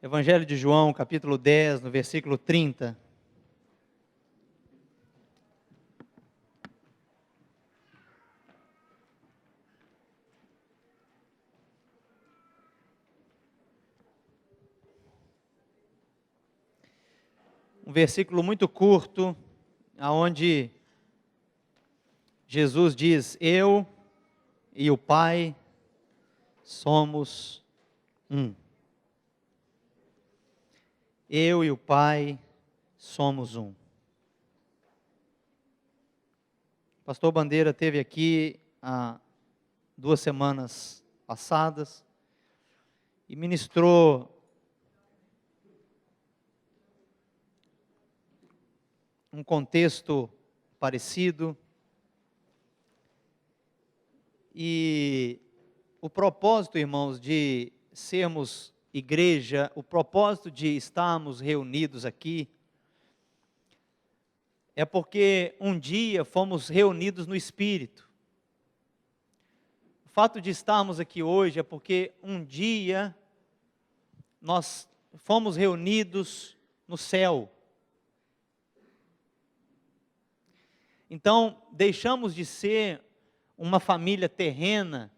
Evangelho de João, capítulo 10, no versículo 30. Um versículo muito curto, aonde Jesus diz: eu e o Pai somos um. Eu e o Pai somos um. O pastor Bandeira esteve aqui há 2 semanas passadas e ministrou um contexto parecido. E o propósito, irmãos, de sermos igreja, o propósito de estarmos reunidos aqui, é porque um dia fomos reunidos no Espírito. O fato de estarmos aqui hoje é porque um dia nós fomos reunidos no céu. Então, deixamos de ser uma família terrena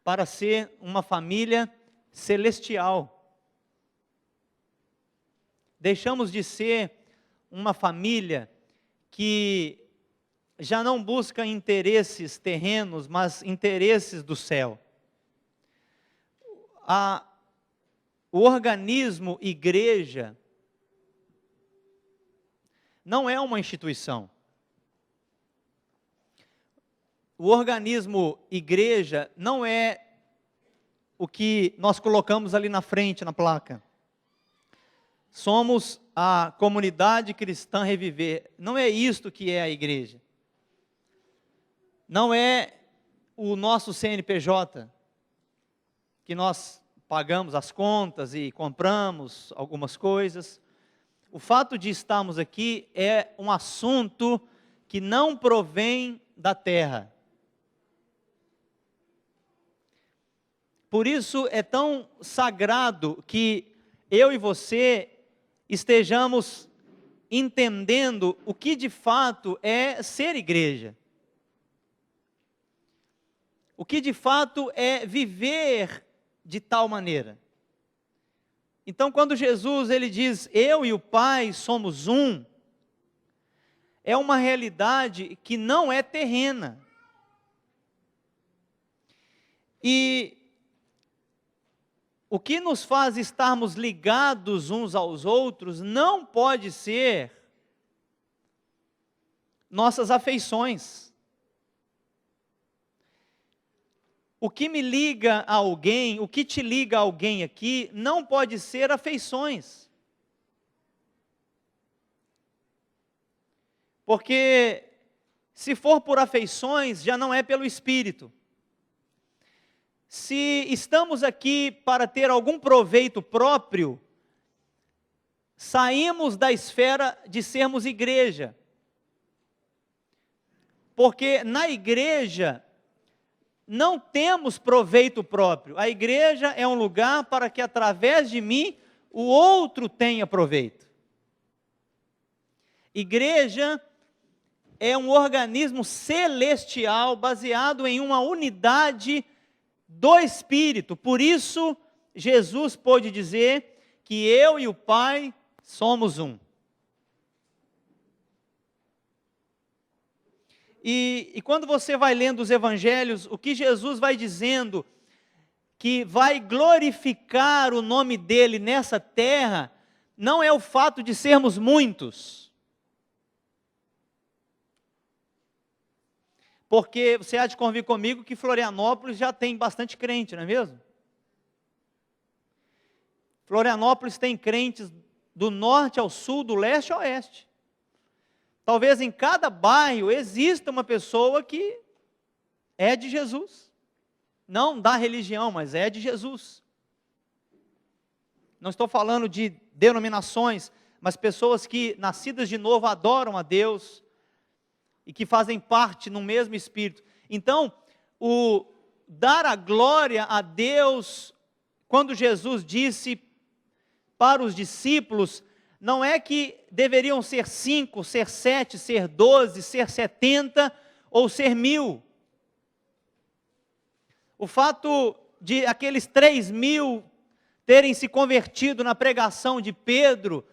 para ser uma família celestial. Deixamos de ser uma família que já não busca interesses terrenos, mas interesses do céu. O organismo igreja não é uma instituição. O organismo igreja não é o que nós colocamos ali na frente, na placa. Somos a comunidade cristã Reviver. Não é isto que é a igreja. Não é o nosso CNPJ, que nós pagamos as contas e compramos algumas coisas. O fato de estarmos aqui é um assunto que não provém da terra. Por isso é tão sagrado que eu e você estejamos entendendo o que de fato é ser igreja. O que de fato é viver de tal maneira. Então, quando Jesus ele diz, eu e o Pai somos um, é uma realidade que não é terrena. E o que nos faz estarmos ligados uns aos outros não pode ser nossas afeições. O que me liga a alguém, o que te liga a alguém aqui, não pode ser afeições. Porque se for por afeições, já não é pelo Espírito. Se estamos aqui para ter algum proveito próprio, saímos da esfera de sermos igreja. Porque na igreja não temos proveito próprio. A igreja é um lugar para que através de mim o outro tenha proveito. Igreja é um organismo celestial baseado em uma unidade do Espírito. Por isso, Jesus pôde dizer que eu e o Pai somos um. E quando você vai lendo os evangelhos, o que Jesus vai dizendo que vai glorificar o nome dele nessa terra, não é o fato de sermos muitos. Porque você há de convir comigo que Florianópolis já tem bastante crente, não é mesmo? Florianópolis tem crentes do norte ao sul, do leste ao oeste. Talvez em cada bairro exista uma pessoa que é de Jesus. Não da religião, mas é de Jesus. Não estou falando de denominações, mas pessoas que, nascidas de novo, adoram a Deus e que fazem parte no mesmo Espírito. Então, o dar a glória a Deus, quando Jesus disse para os discípulos não é que deveriam ser 5, ser 7, ser 12, ser 70 ou ser 1000. O fato de aqueles 3.000 terem se convertido na pregação de Pedro,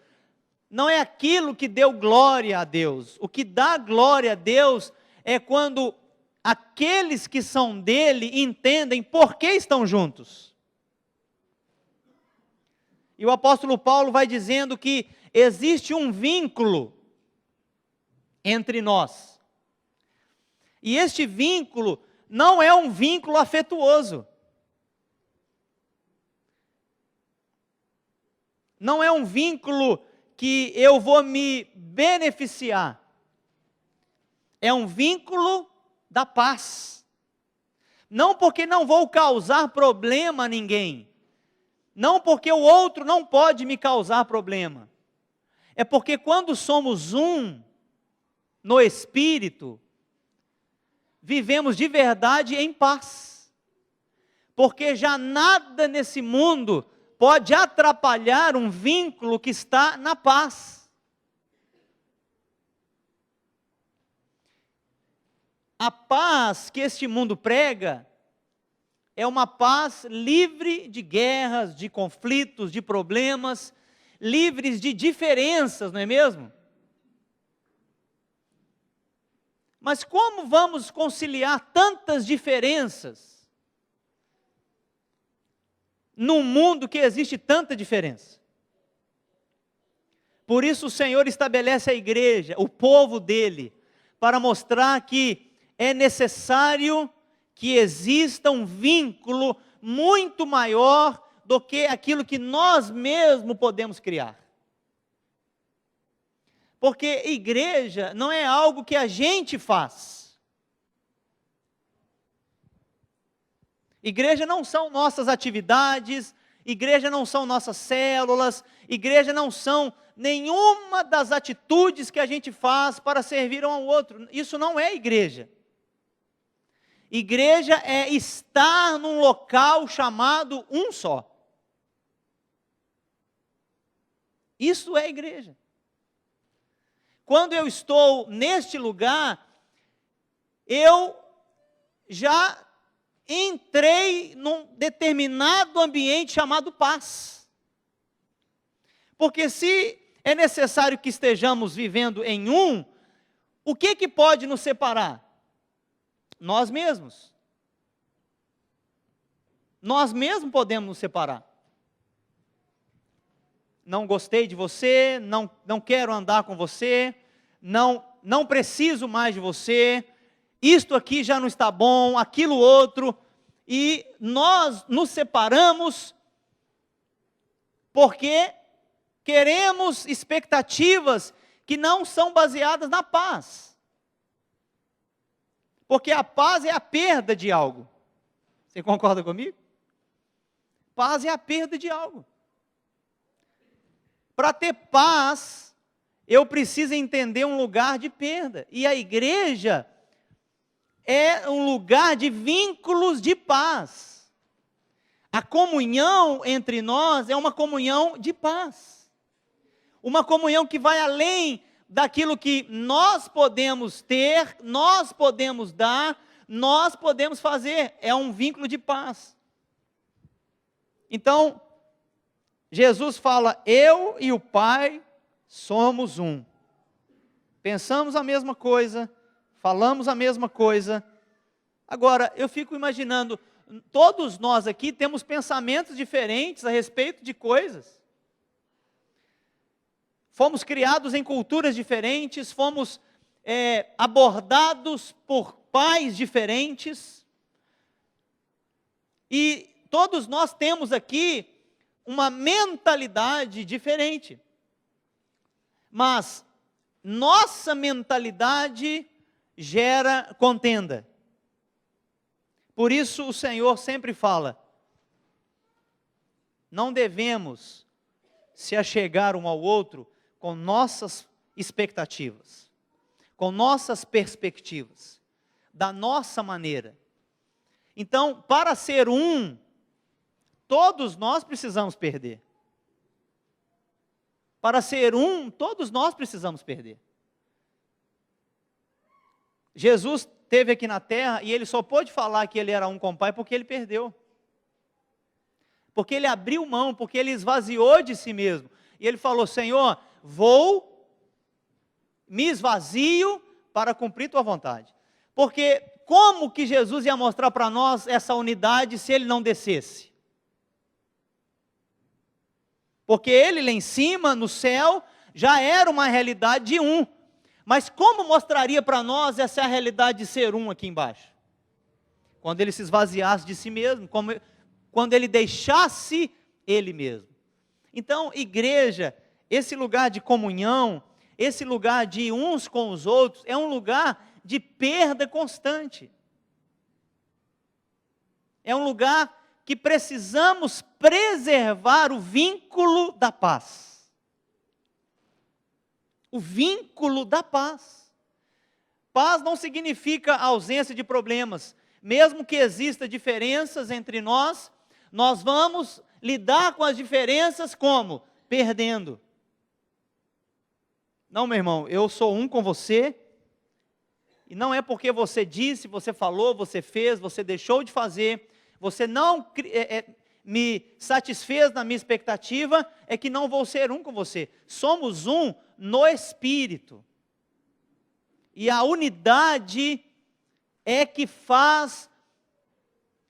não é aquilo que deu glória a Deus. O que dá glória a Deus é quando aqueles que são dele entendem por que estão juntos. E o apóstolo Paulo vai dizendo que existe um vínculo entre nós. E este vínculo não é um vínculo afetuoso. Não é um vínculo que eu vou me beneficiar. É um vínculo da paz. Não porque não vou causar problema a ninguém. Não porque o outro não pode me causar problema. É porque quando somos um no Espírito, vivemos de verdade em paz. Porque já nada nesse mundo pode atrapalhar um vínculo que está na paz. A paz que este mundo prega é uma paz livre de guerras, de conflitos, de problemas, livres de diferenças, não é mesmo? Mas como vamos conciliar tantas diferenças num mundo que existe tanta diferença? Por isso o Senhor estabelece a igreja, o povo dele, para mostrar que é necessário que exista um vínculo muito maior do que aquilo que nós mesmos podemos criar. Porque igreja não é algo que a gente faz. Igreja não são nossas atividades, igreja não são nossas células, igreja não são nenhuma das atitudes que a gente faz para servir um ao outro. Isso não é igreja. Igreja é estar num local chamado um só. Isso é igreja. Quando eu estou neste lugar, eu já entrei num determinado ambiente chamado paz. Porque se é necessário que estejamos vivendo em um, o que pode nos separar? Nós mesmos. Nós mesmos podemos nos separar. Não gostei de você, não quero andar com você, não preciso mais de você, isto aqui já não está bom, aquilo outro, e nós nos separamos porque queremos expectativas que não são baseadas na paz. Porque a paz é a perda de algo. Você concorda comigo? Paz é a perda de algo. Para ter paz, eu preciso entender um lugar de perda. E a igreja é um lugar de vínculos de paz. A comunhão entre nós é uma comunhão de paz. Uma comunhão que vai além daquilo que nós podemos ter, nós podemos dar, nós podemos fazer. É um vínculo de paz. Então, Jesus fala, eu e o Pai somos um. Pensamos a mesma coisa, falamos a mesma coisa. Agora, eu fico imaginando, todos nós aqui temos pensamentos diferentes a respeito de coisas. Fomos criados em culturas diferentes, fomos abordados por pais diferentes. E todos nós temos aqui uma mentalidade diferente. Mas nossa mentalidade gera contenda. Por isso o Senhor sempre fala, não devemos se achegar um ao outro com nossas expectativas, com nossas perspectivas, da nossa maneira. Então, para ser um, todos nós precisamos perder. para ser um, todos nós precisamos perder. Jesus esteve aqui na terra e ele só pôde falar que ele era um com o Pai porque ele perdeu. Porque ele abriu mão, porque ele esvaziou de si mesmo. E ele falou: Senhor, me esvazio para cumprir tua vontade. Porque como que Jesus ia mostrar para nós essa unidade se ele não descesse? Porque ele lá em cima, no céu, já era uma realidade de um. Mas como mostraria para nós essa realidade de ser um aqui embaixo? Quando ele se esvaziasse de si mesmo, quando ele deixasse ele mesmo. Então, igreja, esse lugar de comunhão, esse lugar de uns com os outros, é um lugar de perda constante. É um lugar que precisamos preservar o vínculo da paz. O vínculo da paz. Paz não significa ausência de problemas. Mesmo que exista diferenças entre nós, nós vamos lidar com as diferenças como? Perdendo. Não, meu irmão, eu sou um com você, e não é porque você disse, você falou, você fez, você deixou de fazer, você não me satisfez na minha expectativa, é que não vou ser um com você. Somos um no Espírito. E a unidade é que faz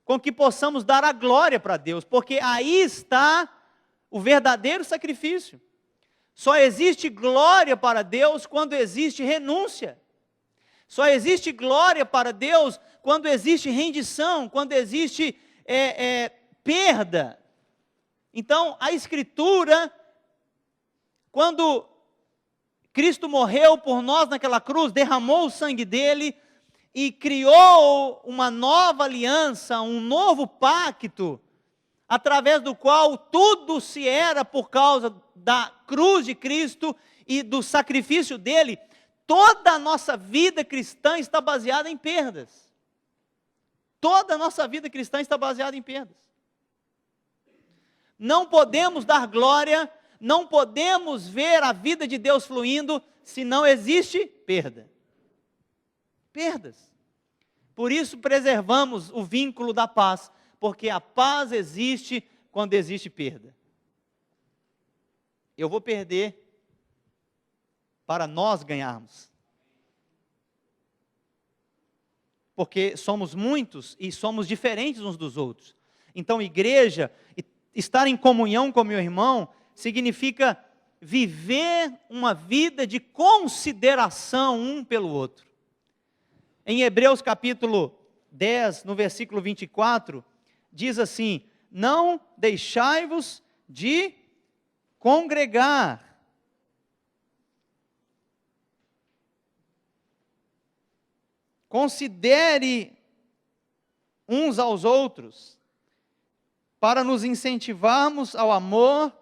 com que possamos dar a glória para Deus, porque aí está o verdadeiro sacrifício. Só existe glória para Deus quando existe renúncia. Só existe glória para Deus quando existe rendição, quando existe perda. Então, a Escritura, quando Cristo morreu por nós naquela cruz, derramou o sangue dele e criou uma nova aliança, um novo pacto, através do qual tudo se era por causa da cruz de Cristo e do sacrifício dele. Toda a nossa vida cristã está baseada em perdas. Toda a nossa vida cristã está baseada em perdas. Não podemos dar glória, não podemos ver a vida de Deus fluindo, se não existe perda. Perdas. Por isso preservamos o vínculo da paz, porque a paz existe quando existe perda. Eu vou perder para nós ganharmos. Porque somos muitos e somos diferentes uns dos outros. Então, igreja, estar em comunhão com meu irmão, significa viver uma vida de consideração um pelo outro. Em Hebreus capítulo 10, no versículo 24, diz assim: não deixai-vos de congregar. Considere uns aos outros, para nos incentivarmos ao amor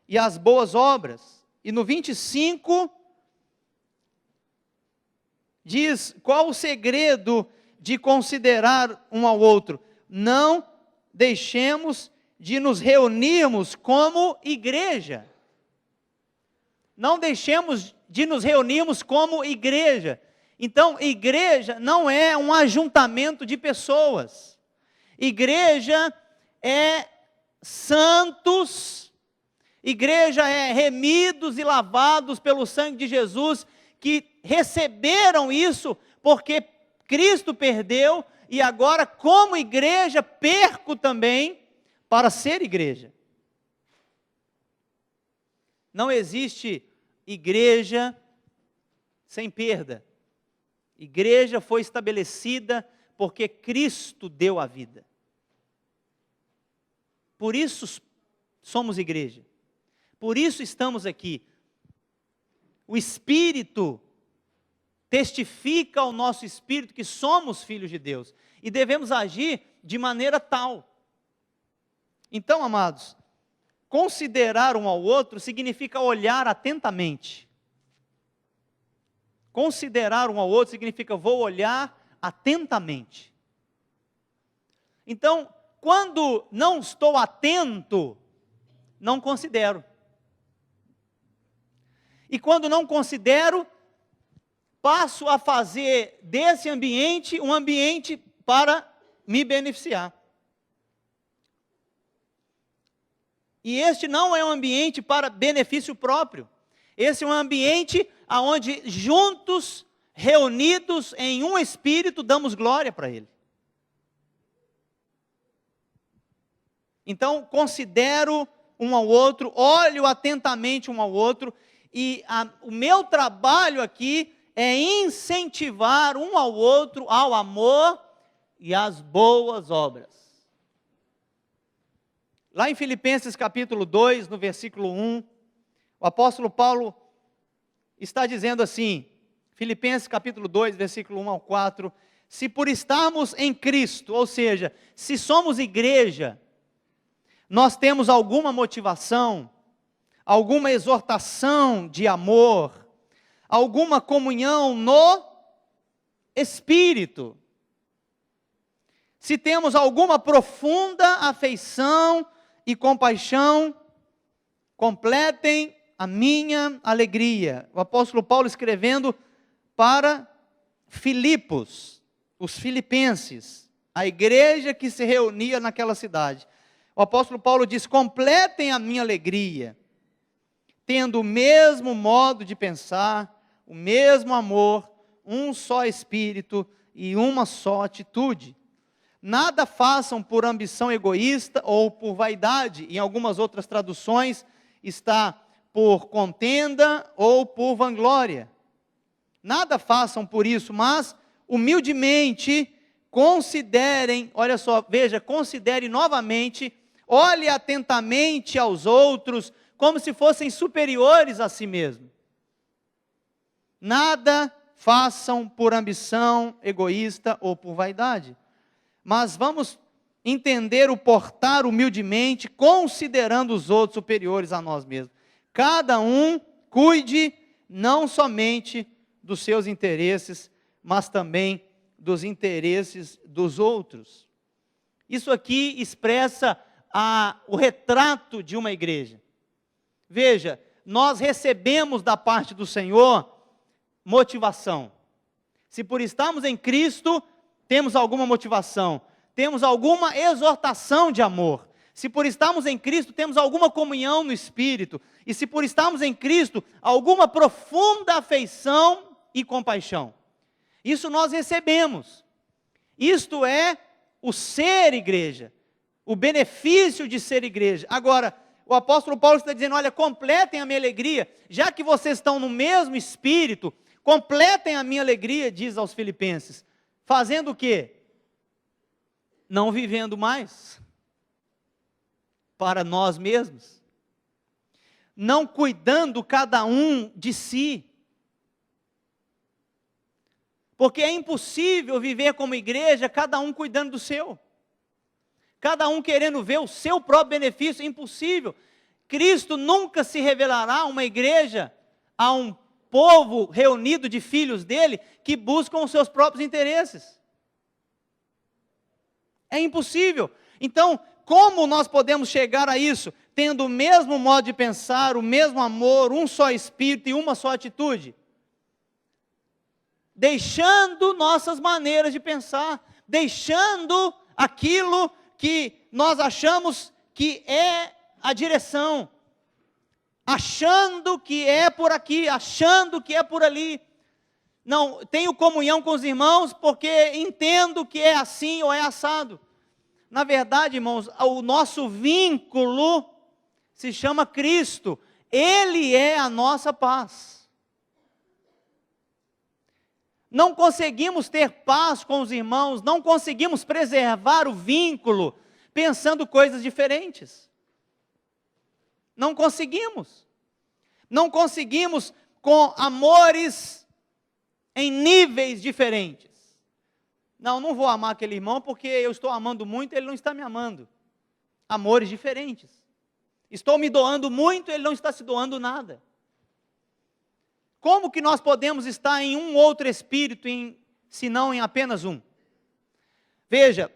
e às boas obras. E no 25, diz, qual o segredo de considerar um ao outro? Não deixemos de nos reunirmos como igreja. Não deixemos de nos reunirmos como igreja. Então, igreja não é um ajuntamento de pessoas. Igreja é santos. Igreja é remidos e lavados pelo sangue de Jesus, que receberam isso porque Cristo perdeu, e agora, como igreja, perco também para ser igreja. Não existe igreja sem perda. Igreja foi estabelecida porque Cristo deu a vida. Por isso somos igreja. Por isso estamos aqui. O Espírito testifica ao nosso espírito que somos filhos de Deus e devemos agir de maneira tal. Então, amados, considerar um ao outro significa olhar atentamente. Considerar um ao outro significa vou olhar atentamente. Então, quando não estou atento, não considero. E quando não considero, passo a fazer desse ambiente um ambiente para me beneficiar. E este não é um ambiente para benefício próprio. Esse é um ambiente onde juntos, reunidos em um espírito, damos glória para Ele. Então, considero um ao outro, olho atentamente um ao outro, e o meu trabalho aqui é incentivar um ao outro ao amor e às boas obras. Lá em Filipenses capítulo 2, no versículo 1, o apóstolo Paulo está dizendo assim, Filipenses capítulo 2, versículo 1 ao 4, se por estarmos em Cristo, ou seja, se somos igreja, nós temos alguma motivação, alguma exortação de amor, alguma comunhão no Espírito, se temos alguma profunda afeição e compaixão, completem a minha alegria. O apóstolo Paulo escrevendo para Filipos, os filipenses, a igreja que se reunia naquela cidade. O apóstolo Paulo diz, completem a minha alegria, tendo o mesmo modo de pensar, o mesmo amor, um só espírito e uma só atitude. Nada façam por ambição egoísta ou por vaidade, em algumas outras traduções está por contenda ou por vanglória. Nada façam por isso, mas humildemente considerem, olha só, veja, considere novamente, olhe atentamente aos outros, como se fossem superiores a si mesmo. Nada façam por ambição egoísta ou por vaidade, mas vamos entender o portar humildemente, considerando os outros superiores a nós mesmos. Cada um cuide não somente dos seus interesses, mas também dos interesses dos outros. Isso aqui expressa o retrato de uma igreja. Veja, nós recebemos da parte do Senhor motivação. Se por estarmos em Cristo, temos alguma motivação, temos alguma exortação de amor. Se por estarmos em Cristo, temos alguma comunhão no Espírito. E se por estarmos em Cristo, alguma profunda afeição e compaixão. Isso nós recebemos. Isto é o ser igreja, o benefício de ser igreja. Agora, o apóstolo Paulo está dizendo, olha, completem a minha alegria, já que vocês estão no mesmo Espírito, completem a minha alegria, diz aos filipenses. Fazendo o quê? Não vivendo mais para nós mesmos, não cuidando cada um de si, porque é impossível viver como igreja, cada um cuidando do seu, cada um querendo ver o seu próprio benefício, é impossível. Cristo nunca se revelará a uma igreja, a um povo reunido de filhos dele, que buscam os seus próprios interesses. É impossível. Então, como nós podemos chegar a isso? Tendo o mesmo modo de pensar, o mesmo amor, um só espírito e uma só atitude. Deixando nossas maneiras de pensar, deixando aquilo que nós achamos que é a direção, achando que é por aqui, achando que é por ali. Não, tenho comunhão com os irmãos porque entendo que é assim ou é assado. Na verdade, irmãos, o nosso vínculo se chama Cristo. Ele é a nossa paz. Não conseguimos ter paz com os irmãos, não conseguimos preservar o vínculo pensando coisas diferentes. Não conseguimos. Não conseguimos com amores em níveis diferentes. Não vou amar aquele irmão porque eu estou amando muito, ele não está me amando. Amores diferentes. Estou me doando muito, ele não está se doando nada. Como que nós podemos estar em um outro espírito, se não em apenas um? Veja,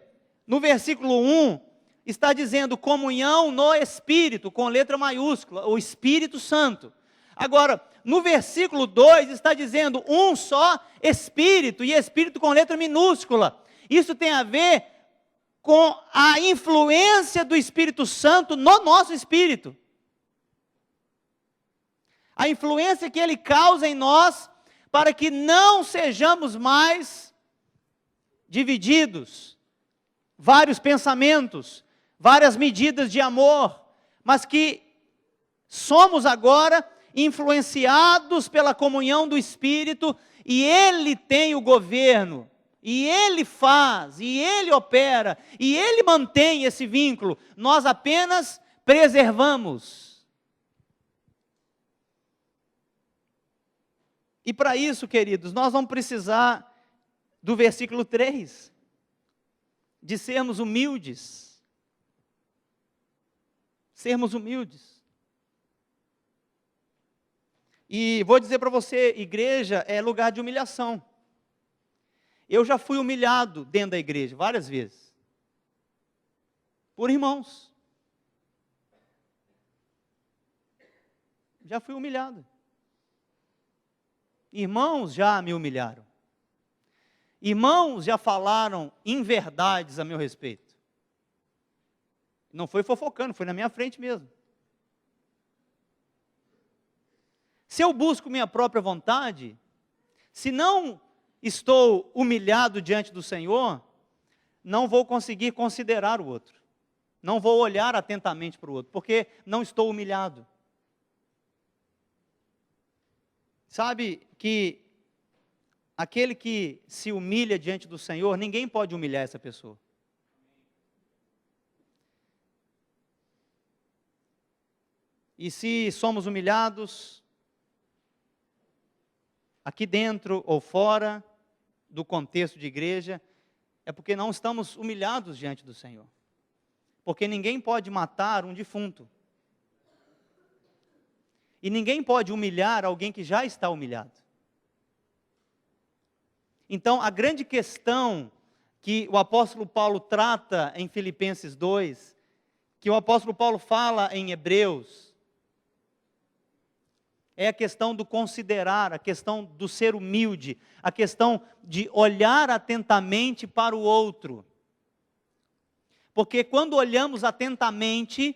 no versículo 1, está dizendo comunhão no Espírito, com letra maiúscula, o Espírito Santo. Agora, no versículo 2 está dizendo um só Espírito, e Espírito com letra minúscula. Isso tem a ver com a influência do Espírito Santo no nosso espírito. A influência que ele causa em nós para que não sejamos mais divididos, vários pensamentos, várias medidas de amor, mas que somos agora influenciados pela comunhão do Espírito, e Ele tem o governo, e Ele faz, e Ele opera, e Ele mantém esse vínculo, nós apenas preservamos. E para isso, queridos, nós vamos precisar do versículo 3, de sermos humildes. Sermos humildes. E vou dizer para você, igreja é lugar de humilhação. Eu já fui humilhado dentro da igreja, várias vezes. Por irmãos. Já fui humilhado. Irmãos já me humilharam. Irmãos já falaram inverdades a meu respeito. Não foi fofocando, foi na minha frente mesmo. Se eu busco minha própria vontade, se não estou humilhado diante do Senhor, não vou conseguir considerar o outro. Não vou olhar atentamente para o outro, porque não estou humilhado. Sabe que aquele que se humilha diante do Senhor, ninguém pode humilhar essa pessoa. E se somos humilhados, aqui dentro ou fora do contexto de igreja, é porque não estamos humilhados diante do Senhor. Porque ninguém pode matar um defunto. E ninguém pode humilhar alguém que já está humilhado. Então, a grande questão que o apóstolo Paulo trata em Filipenses 2, que o apóstolo Paulo fala em Hebreus, é a questão do considerar, a questão do ser humilde, a questão de olhar atentamente para o outro. Porque quando olhamos atentamente,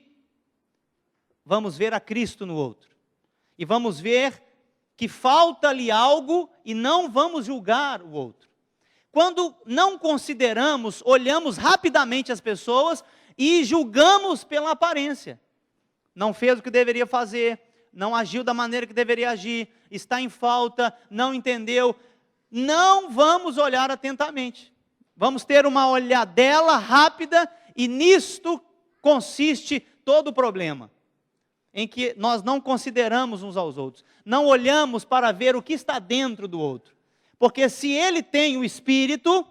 vamos ver a Cristo no outro. E vamos ver que falta-lhe algo e não vamos julgar o outro. Quando não consideramos, olhamos rapidamente as pessoas e julgamos pela aparência. Não fez o que deveria fazer, não agiu da maneira que deveria agir, está em falta, não entendeu. Não vamos olhar atentamente. Vamos ter uma olhadela rápida e nisto consiste todo o problema. Em que nós não consideramos uns aos outros. Não olhamos para ver o que está dentro do outro. Porque se ele tem o Espírito,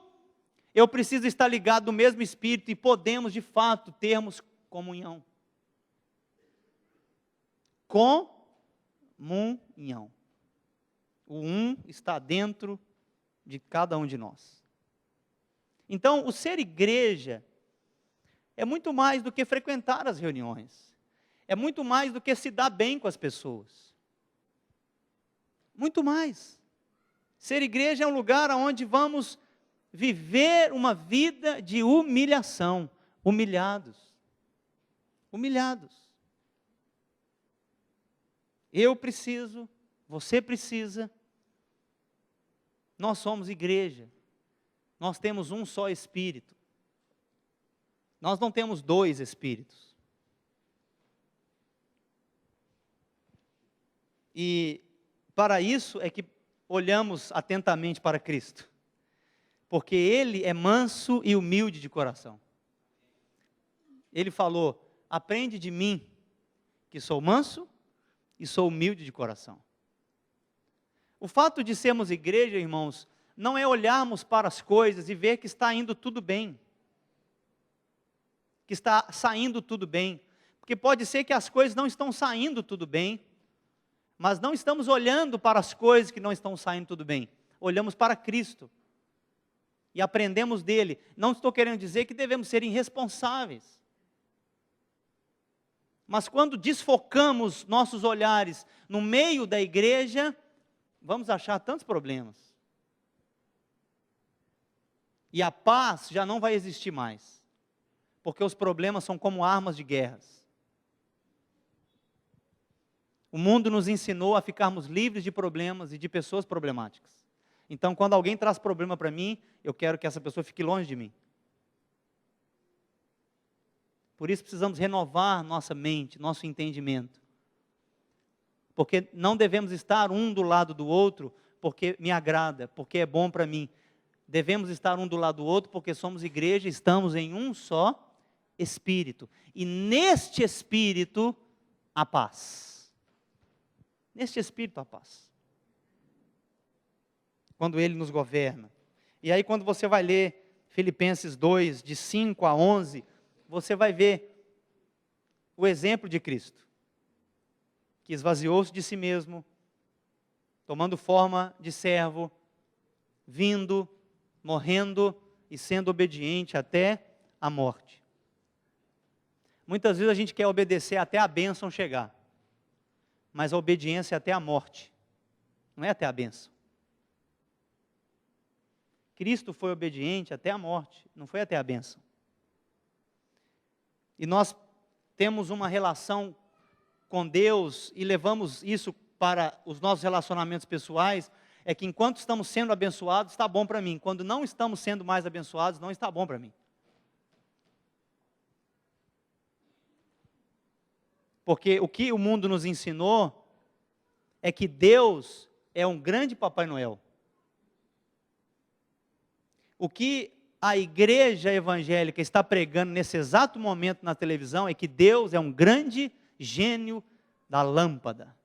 eu preciso estar ligado no mesmo Espírito e podemos de fato termos comunhão. Comunhão. O um está dentro de cada um de nós. Então, o ser igreja é muito mais do que frequentar as reuniões. É muito mais do que se dar bem com as pessoas. Muito mais. Ser igreja é um lugar onde vamos viver uma vida de humilhação. Humilhados. Humilhados. Eu preciso, você precisa. Nós somos igreja. Nós temos um só Espírito. Nós não temos dois Espíritos. E para isso é que olhamos atentamente para Cristo. Porque Ele é manso e humilde de coração. Ele falou, aprende de mim, que sou manso e sou humilde de coração. O fato de sermos igreja, irmãos, não é olharmos para as coisas e ver que está indo tudo bem. Que está saindo tudo bem. Porque pode ser que as coisas não estão saindo tudo bem, mas não estamos olhando para as coisas que não estão saindo tudo bem. Olhamos para Cristo. E aprendemos dele. Não estou querendo dizer que devemos ser irresponsáveis. Mas quando desfocamos nossos olhares no meio da igreja, vamos achar tantos problemas. E a paz já não vai existir mais, porque os problemas são como armas de guerras. O mundo nos ensinou a ficarmos livres de problemas e de pessoas problemáticas. Então, quando alguém traz problema para mim, eu quero que essa pessoa fique longe de mim. Por isso precisamos renovar nossa mente, nosso entendimento. Porque não devemos estar um do lado do outro porque me agrada, porque é bom para mim. Devemos estar um do lado do outro porque somos igreja, estamos em um só Espírito. E neste Espírito, a paz. Neste Espírito, a paz. Quando Ele nos governa. E aí quando você vai ler Filipenses 2, de 5 a 11, você vai ver o exemplo de Cristo, que esvaziou-se de si mesmo, tomando forma de servo, vindo, morrendo e sendo obediente até a morte. Muitas vezes a gente quer obedecer até a bênção chegar, mas a obediência é até a morte, não é até a bênção. Cristo foi obediente até a morte, não foi até a bênção. E nós temos uma relação com Deus e levamos isso para os nossos relacionamentos pessoais, é que enquanto estamos sendo abençoados, está bom para mim. Quando não estamos sendo mais abençoados, não está bom para mim. Porque o que o mundo nos ensinou é que Deus é um grande Papai Noel. O que a igreja evangélica está pregando nesse exato momento na televisão é que Deus é um grande gênio da lâmpada.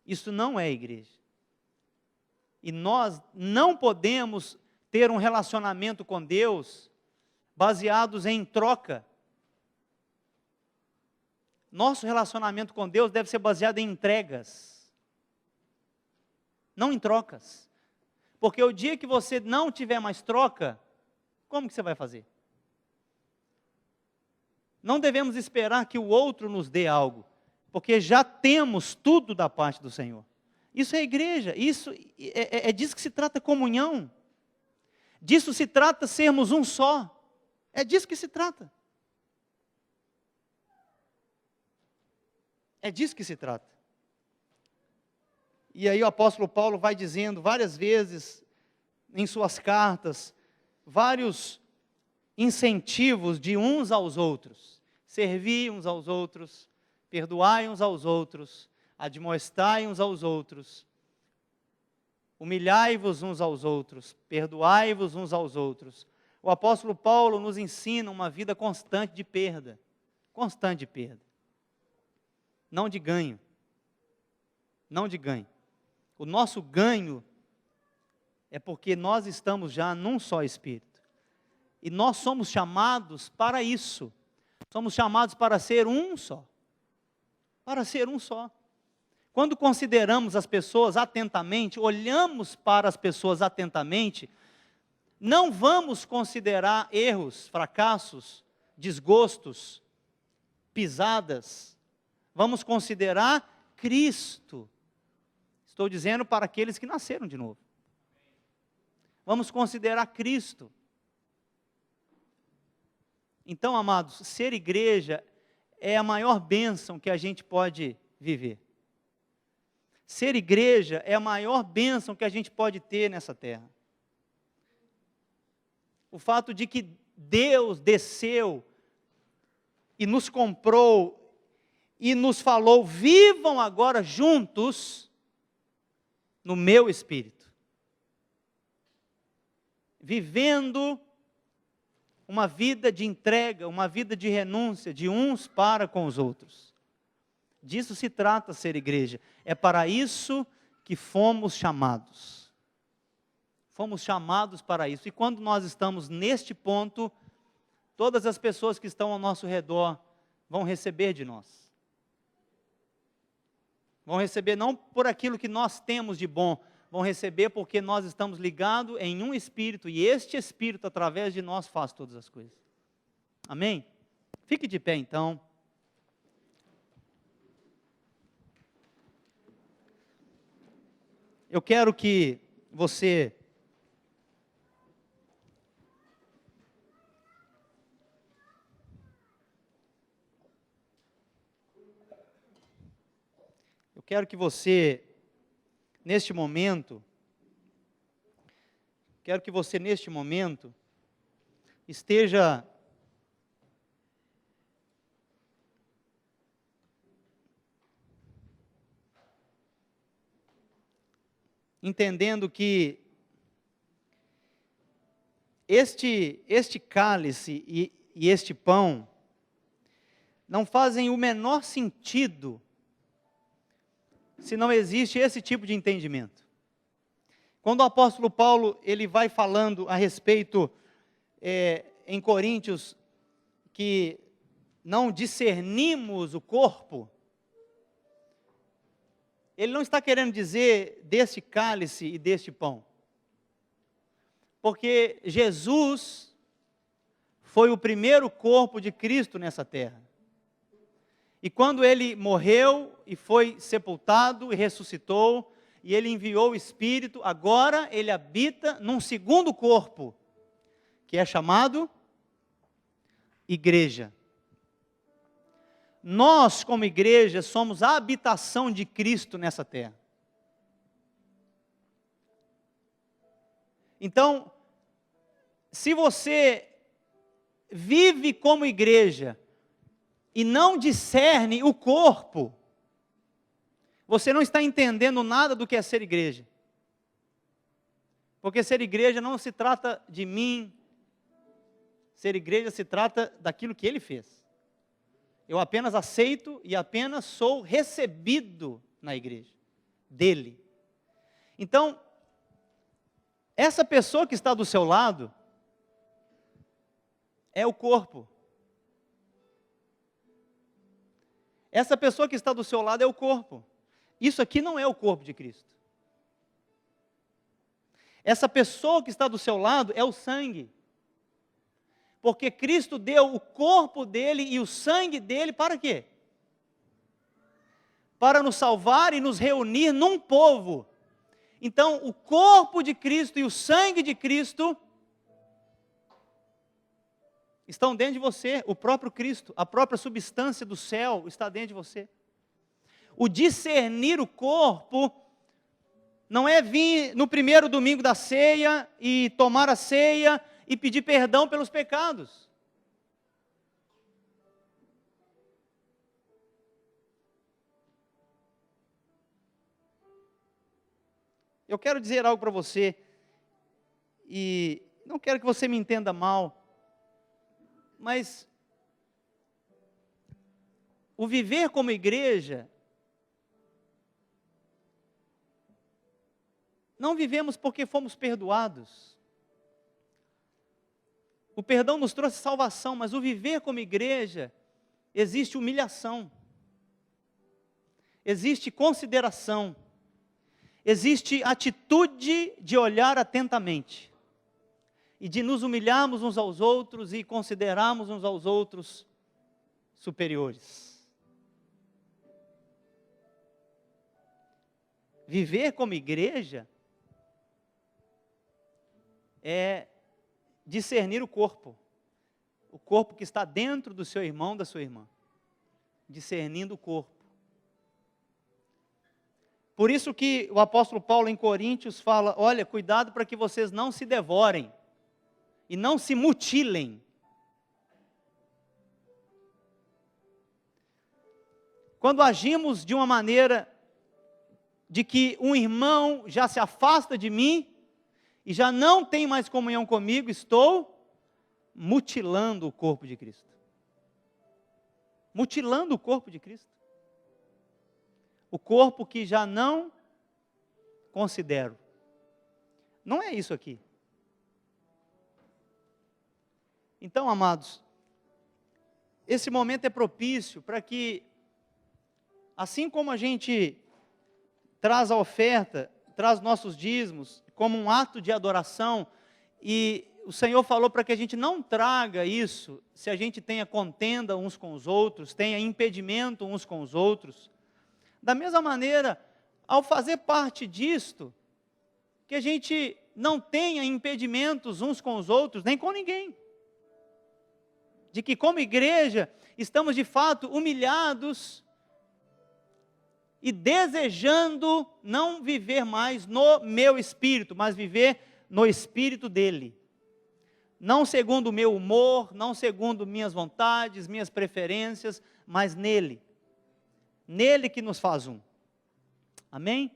Isso não é igreja. E nós não podemos ter um relacionamento com Deus baseados em troca. Nosso relacionamento com Deus deve ser baseado em entregas, não em trocas. Porque o dia que você não tiver mais troca, como que você vai fazer? Não devemos esperar que o outro nos dê algo, porque já temos tudo da parte do Senhor. Isso é igreja, isso é disso que se trata comunhão. Disso se trata sermos um só. É disso que se trata. É disso que se trata. E aí o apóstolo Paulo vai dizendo várias vezes em suas cartas, vários incentivos de uns aos outros. Servir uns aos outros, perdoai uns aos outros, admoestai uns aos outros, humilhai-vos uns aos outros, perdoai-vos uns aos outros. O apóstolo Paulo nos ensina uma vida constante de perda. Constante de perda. Não de ganho. Não de ganho. O nosso ganho é porque nós estamos já num só Espírito. E nós somos chamados para isso. Somos chamados para ser um só. Para ser um só. Quando consideramos as pessoas atentamente, olhamos para as pessoas atentamente, não vamos considerar erros, fracassos, desgostos, pisadas. Vamos considerar Cristo. Estou dizendo para aqueles que nasceram de novo. Vamos considerar Cristo. Então, amados, ser igreja é a maior bênção que a gente pode viver. Ser igreja é a maior bênção que a gente pode ter nessa terra. O fato de que Deus desceu e nos comprou e nos falou, vivam agora juntos no meu espírito. Vivendo uma vida de entrega, uma vida de renúncia de uns para com os outros. Disso se trata ser igreja. É para isso que fomos chamados. Fomos chamados para isso. E quando nós estamos neste ponto, todas as pessoas que estão ao nosso redor vão receber de nós. Vão receber não por aquilo que nós temos de bom, vão receber porque nós estamos ligados em um Espírito, e este Espírito, através de nós, faz todas as coisas. Amém? Fique de pé então. Eu quero que você neste momento, esteja entendendo que este cálice e este pão não fazem o menor sentido se não existe esse tipo de entendimento. Quando o apóstolo Paulo ele vai falando a respeito em Coríntios que não discernimos o corpo, ele não está querendo dizer deste cálice e deste pão. Porque Jesus foi o primeiro corpo de Cristo nessa terra. E quando ele morreu e foi sepultado e ressuscitou, e ele enviou o Espírito, agora ele habita num segundo corpo, que é chamado igreja. Nós, como igreja, somos a habitação de Cristo nessa terra. Então, se você vive como igreja e não discerne o corpo, você não está entendendo nada do que é ser igreja. Porque ser igreja não se trata de mim, ser igreja se trata daquilo que Ele fez. Eu apenas aceito e apenas sou recebido na igreja, dEle. Então, essa pessoa que está do seu lado, é o corpo. Essa pessoa que está do seu lado é o corpo. Isso aqui não é o corpo de Cristo. Essa pessoa que está do seu lado é o sangue. Porque Cristo deu o corpo dele e o sangue dele para quê? Para nos salvar e nos reunir num povo. Então, o corpo de Cristo e o sangue de Cristo estão dentro de você, o próprio Cristo, a própria substância do céu está dentro de você. O discernir o corpo não é vir no primeiro domingo da ceia e tomar a ceia e pedir perdão pelos pecados. Eu quero dizer algo para você, e não quero que você me entenda mal, mas o viver como igreja, não vivemos porque fomos perdoados. O perdão nos trouxe salvação, mas o viver como igreja, existe humilhação, existe consideração, existe atitude de olhar atentamente, e de nos humilharmos uns aos outros e considerarmos uns aos outros superiores. Viver como igreja é discernir o corpo que está dentro do seu irmão, da sua irmã, discernindo o corpo. Por isso que o apóstolo Paulo em Coríntios fala, olha, cuidado para que vocês não se devorem, e não se mutilem. Quando agimos de uma maneira de que um irmão já se afasta de mim, e já não tem mais comunhão comigo, estou mutilando o corpo de Cristo. Mutilando o corpo de Cristo. O corpo que já não considero. Não é isso aqui. Então, amados, esse momento é propício para que, assim como a gente traz a oferta, traz nossos dízimos, como um ato de adoração, e o Senhor falou para que a gente não traga isso, se a gente tenha contenda uns com os outros, tenha impedimento uns com os outros. Da mesma maneira, ao fazer parte disto, que a gente não tenha impedimentos uns com os outros, nem com ninguém. De que como igreja, estamos de fato humilhados e desejando não viver mais no meu espírito, mas viver no espírito dele. Não segundo o meu humor, não segundo minhas vontades, minhas preferências, mas nele. Nele que nos faz um. Amém?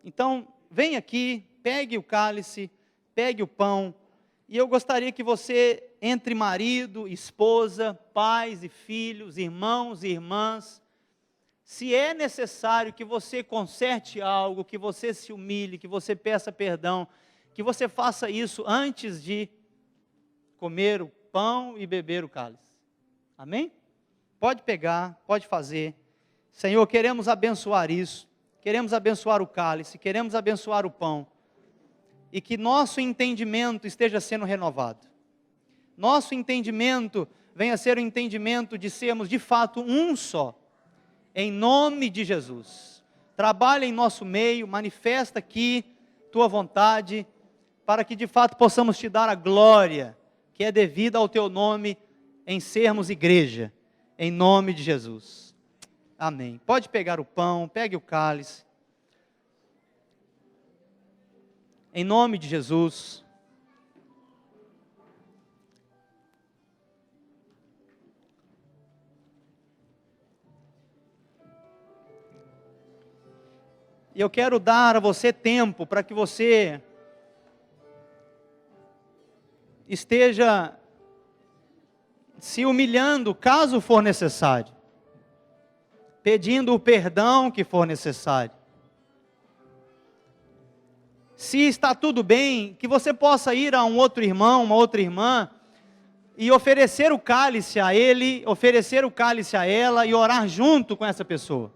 Então, vem aqui, pegue o cálice, pegue o pão, e eu gostaria que você, entre marido, esposa, pais e filhos, irmãos e irmãs, se é necessário que você conserte algo, que você se humilhe, que você peça perdão, que você faça isso antes de comer o pão e beber o cálice. Amém? Pode pegar, pode fazer. Senhor, queremos abençoar isso, queremos abençoar o cálice, queremos abençoar o pão, e que nosso entendimento esteja sendo renovado. Nosso entendimento venha a ser o entendimento de sermos de fato um só, em nome de Jesus. Trabalha em nosso meio, manifesta aqui tua vontade, para que de fato possamos te dar a glória que é devida ao teu nome, em sermos igreja, em nome de Jesus. Amém. Pode pegar o pão, pegue o cálice. Em nome de Jesus. E eu quero dar a você tempo para que você esteja se humilhando, caso for necessário, pedindo o perdão que for necessário. Se está tudo bem, que você possa ir a um outro irmão, uma outra irmã, e oferecer o cálice a ele, oferecer o cálice a ela, e orar junto com essa pessoa.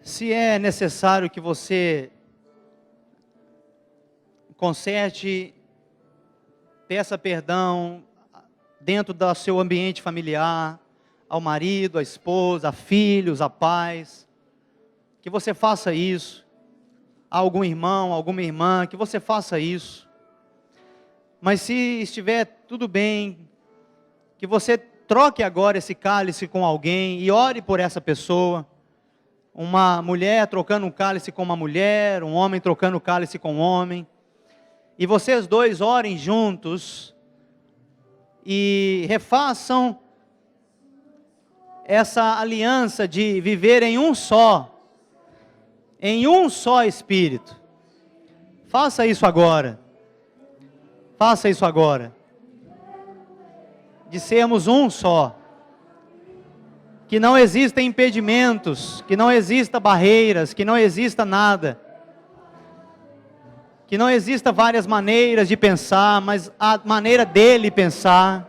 Se é necessário que você conserte, peça perdão dentro do seu ambiente familiar, ao marido, à esposa, a filhos, a pais, que você faça isso, a algum irmão, alguma irmã, que você faça isso. Mas se estiver tudo bem, que você troque agora esse cálice com alguém e ore por essa pessoa, uma mulher trocando um cálice com uma mulher, um homem trocando o cálice com um homem, e vocês dois orem juntos e refaçam essa aliança de viver em um só Espírito. Faça isso agora. Faça isso agora. De sermos um só. Que não existam impedimentos, que não existam barreiras, que não exista nada. Que não exista várias maneiras de pensar, mas a maneira dele pensar.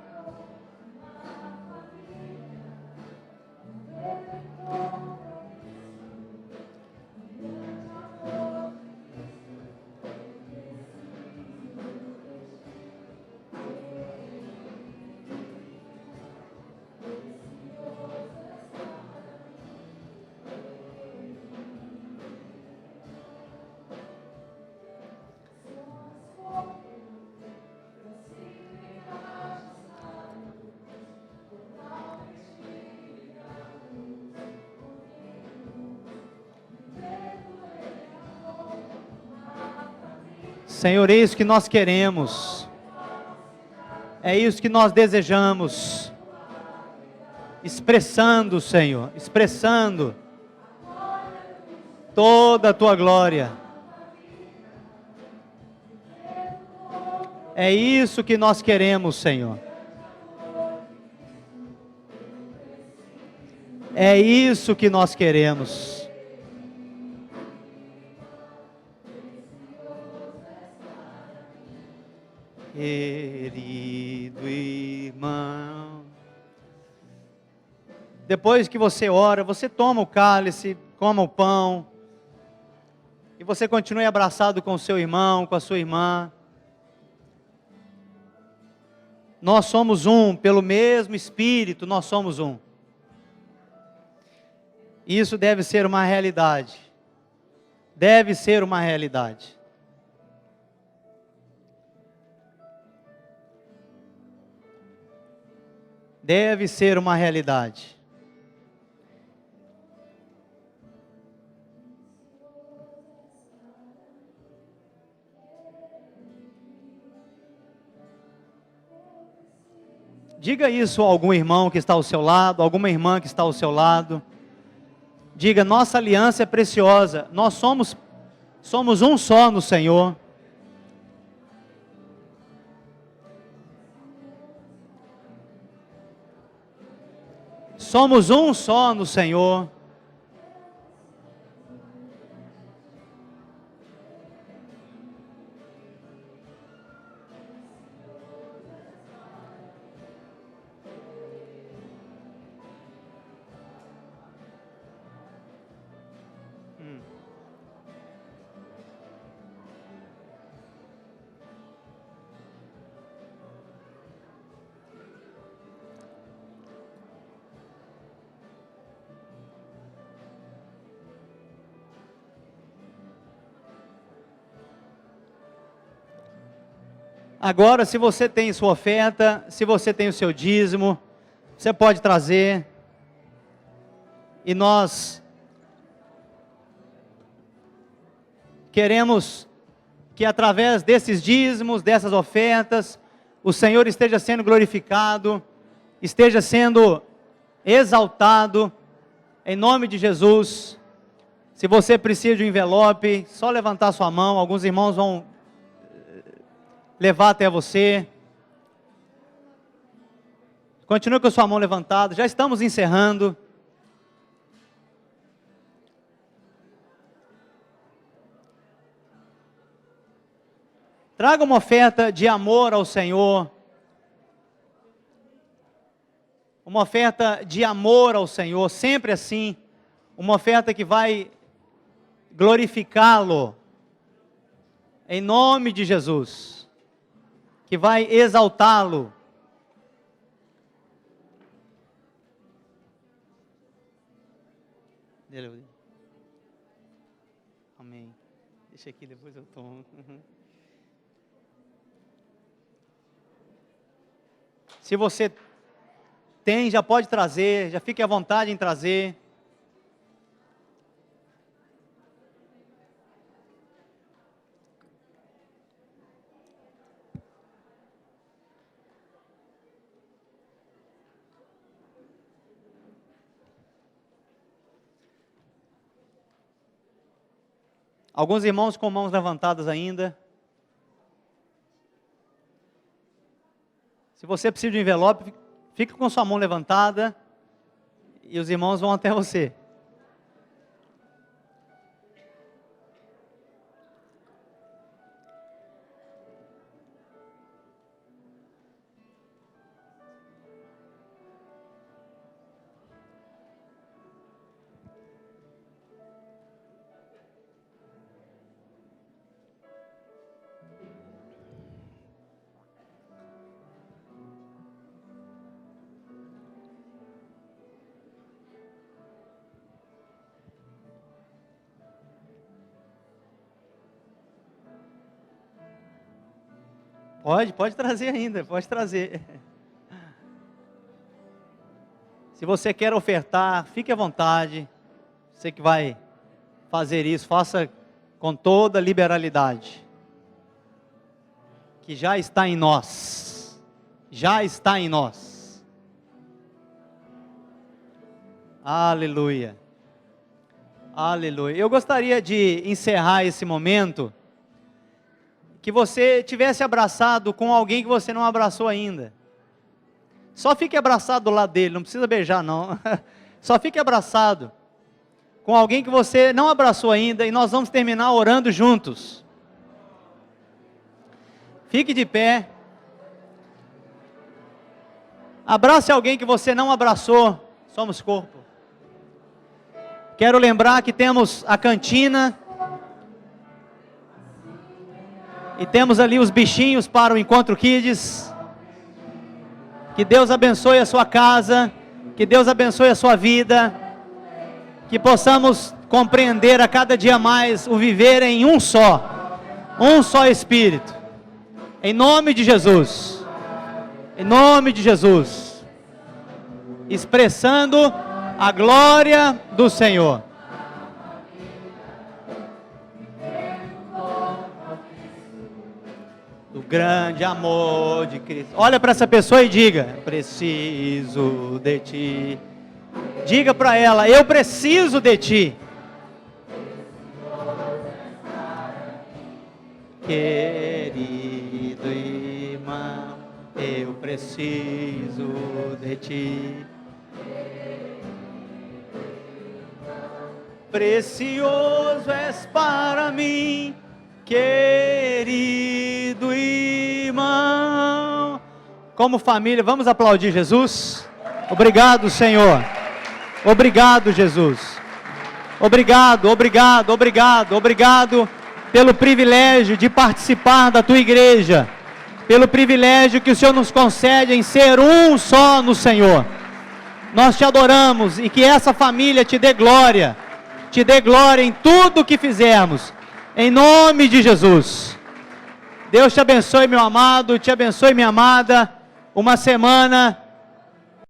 Senhor, é isso que nós queremos, é isso que nós desejamos, expressando, Senhor, expressando toda a Tua glória, é isso que nós queremos, Senhor, é isso que nós queremos. Querido irmão, depois que você ora, você toma o cálice, coma o pão, e você continue abraçado com o seu irmão, com a sua irmã. Nós somos um, pelo mesmo Espírito, nós somos um. Isso deve ser uma realidade. Deve ser uma realidade. Deve ser uma realidade. Diga isso a algum irmão que está ao seu lado, alguma irmã que está ao seu lado. Diga, nossa aliança é preciosa, nós somos um só no Senhor. Somos um só no Senhor. Agora, se você tem sua oferta, se você tem o seu dízimo, você pode trazer. E nós queremos que através desses dízimos, dessas ofertas, o Senhor esteja sendo glorificado, esteja sendo exaltado, em nome de Jesus. Se você precisa de um envelope, só levantar sua mão, alguns irmãos vão levar até você. Continue com a sua mão levantada, já estamos encerrando. Traga uma oferta de amor ao Senhor. Uma oferta de amor ao Senhor, sempre assim. Uma oferta que vai glorificá-lo. Em nome de Jesus. Que vai exaltá-lo. Amém. Deixa aqui, depois eu tomo. Se você tem, já pode trazer, já fique à vontade em trazer. Alguns irmãos com mãos levantadas ainda. Se você precisa de um envelope, fica com sua mão levantada e os irmãos vão até você. Pode trazer ainda, pode trazer. Se você quer ofertar, fique à vontade. Você que vai fazer isso, faça com toda liberalidade. Que já está em nós. Já está em nós. Aleluia. Aleluia. Eu gostaria de encerrar esse momento que você tivesse abraçado com alguém que você não abraçou ainda. Só fique abraçado do lado dele, não precisa beijar não. Só fique abraçado com alguém que você não abraçou ainda e nós vamos terminar orando juntos. Fique de pé. Abrace alguém que você não abraçou. Somos corpo. Quero lembrar que temos a cantina. E temos ali os bichinhos para o Encontro Kids. Que Deus abençoe a sua casa. Que Deus abençoe a sua vida. Que possamos compreender a cada dia mais o viver em um só Espírito. Em nome de Jesus. Em nome de Jesus. Expressando a glória do Senhor. Do grande amor de Cristo. Olha para essa pessoa e diga: preciso de ti. Diga para ela: eu preciso de ti. Querido irmão, eu preciso de ti. Precioso és para mim, querido irmão. Como família, vamos aplaudir Jesus. Obrigado, Senhor. Obrigado, Jesus. Obrigado, obrigado, obrigado, obrigado pelo privilégio de participar da tua igreja, pelo privilégio que o Senhor nos concede em ser um só no Senhor. Nós te adoramos e que essa família te dê glória em tudo o que fizermos, em nome de Jesus. Deus te abençoe, meu amado, te abençoe, minha amada. Uma semana